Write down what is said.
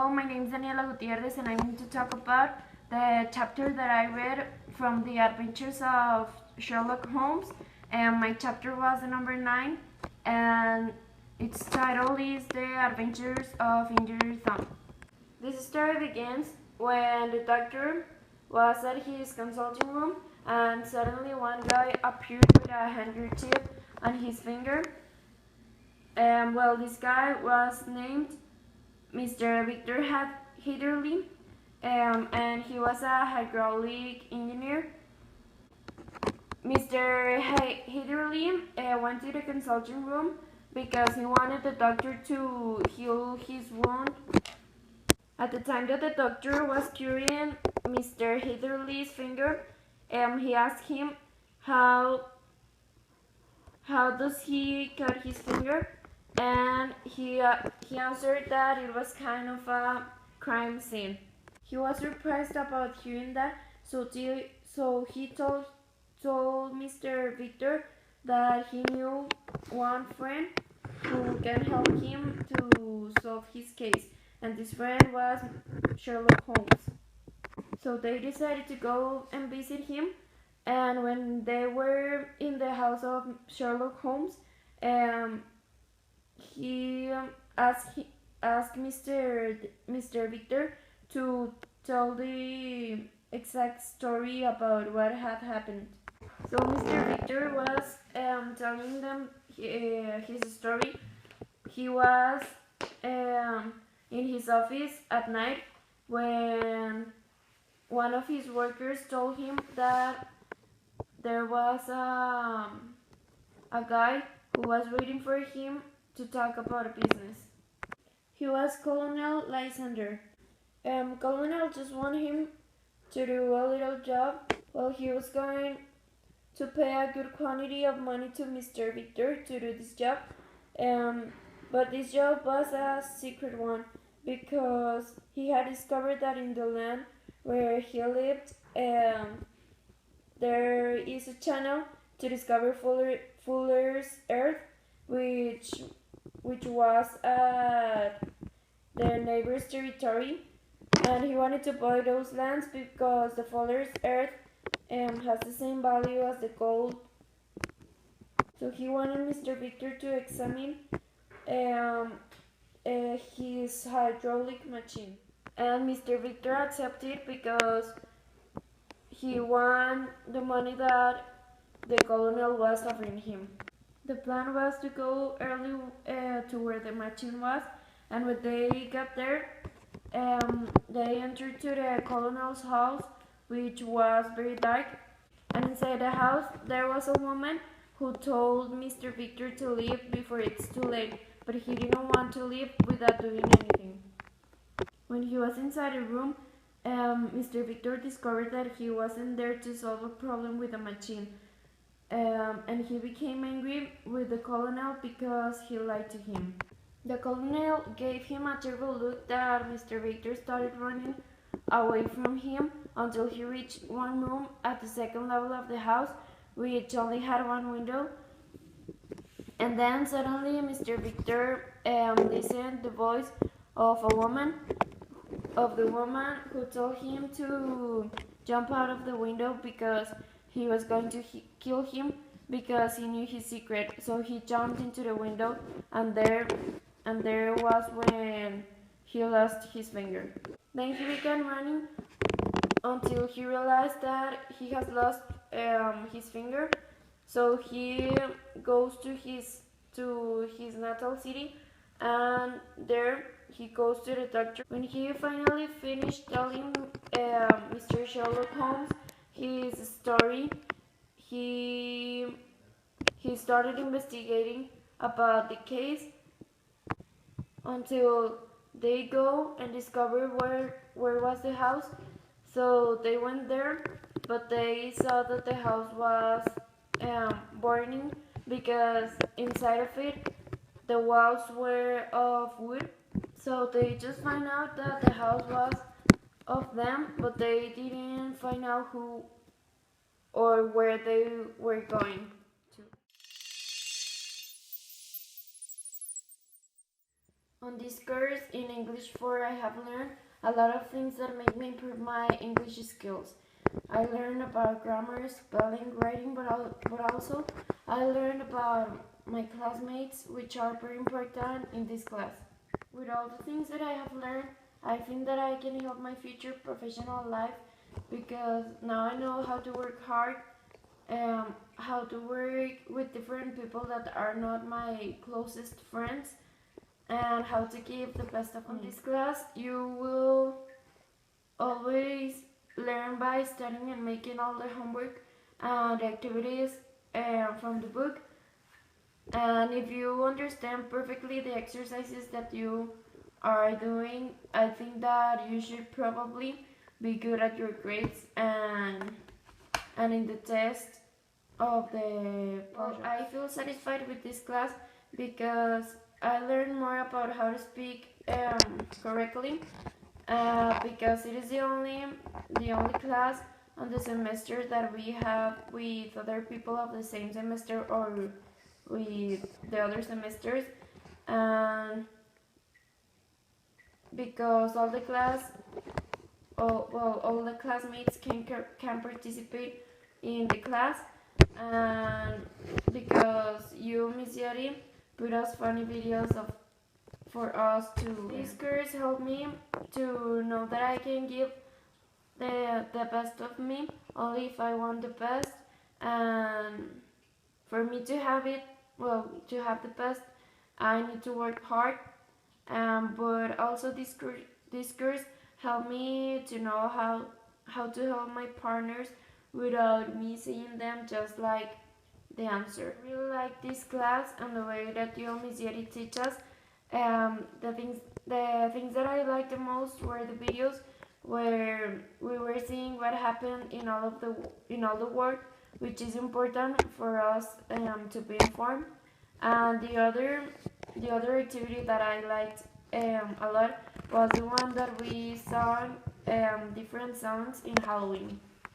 Hello, my name is Daniela Gutierrez and I'm going to talk about the chapter that I read from the adventures of Sherlock Holmes. And my chapter was the number 9 and its title is The Adventures of Injured Thumb. This story begins when the doctor was at his consulting room and suddenly one guy appeared with a handkerchief on his finger. This guy was named Mr. Victor Hitterly, and he was a hydraulic engineer. Mr. Hitterly went to the consulting room because he wanted the doctor to heal his wound. At the time that the doctor was curing Mr. Hitterly's finger, he asked him how does he cut his finger, and he answered that it was kind of a crime scene. He was surprised about hearing that, so he told Mr. Victor that he knew one friend who can help him to solve his case, and this friend was Sherlock Holmes. So they decided to go and visit him, and when they were in the house of Sherlock Holmes, he asked Mr. Victor to tell the exact story about what had happened. So Mr. Victor was telling them his story. He was in his office at night when one of his workers told him that there was a guy who was waiting for him to talk about business. He was Colonel Lysander. Colonel just wanted him to do a little job while he was going to pay a good quantity of money to Mr. Victor to do this job. But this job was a secret one because he had discovered that in the land where he lived, there is a channel to discover Fuller's Earth, which was at the neighbor's territory, and he wanted to buy those lands because the Fuller's Earth has the same value as the gold. So he wanted Mr. Victor to examine his hydraulic machine, and Mr. Victor accepted because he won the money that the colonel was offering him. The plan was to go early to where the machine was, and when they got there, they entered to the colonel's house, which was very dark. And inside the house, there was a woman who told Mr. Victor to leave before it's too late, but he didn't want to leave without doing anything. When he was inside the room, Mr. Victor discovered that he wasn't there to solve a problem with the machine. And he became angry with the colonel because he lied to him. The colonel gave him a terrible look that Mr. Victor started running away from him until he reached one room at the second level of the house, which only had one window. And then suddenly Mr. Victor listened the voice of the woman who told him to jump out of the window because he was going to kill him because he knew his secret. So he jumped into the window, and there was when he lost his finger. Then he began running until he realized that he has lost his finger. So he goes to his natal city, and there he goes to the doctor. When he finally finished telling Mr. Sherlock Holmes his story, he started investigating about the case until they go and discover where was the house. So they went there, but they saw that the house was burning because inside of it the walls were of wood. So they just find out that the house was of them, but they didn't find out who or where they were going to. On this course in English 4, I have learned a lot of things that make me improve my English skills. I learned about grammar, spelling, writing, but also I learned about my classmates, which are very important in this class. With all the things that I have learned, I think that I can help my future professional life because now I know how to work hard, how to work with different people that are not my closest friends, and how to give the best of me. In this class, you will always learn by studying and making all the homework and activities from the book. And if you understand perfectly the exercises that you are doing, I think that you should probably be good at your grades and in the test of the project. I feel satisfied with this class because I learned more about how to speak correctly because it is the only class on the semester that we have with other people of the same semester or with the other semesters, and because all the classmates can participate in the class, and because you, Miss Yari, put us funny videos for us to. These course help me to know that I can give the best of me only if I want the best, and for me to have to have the best, I need to work hard. But also this course helped me to know how to help my partners without me seeing them just like the answer. I really like this class and the way that you, Miss Yeri, teach us. The things that I liked the most were the videos where we were seeing what happened in all the work, which is important for us to be informed. And the other activity that I liked a lot was the one that we saw different songs in Halloween.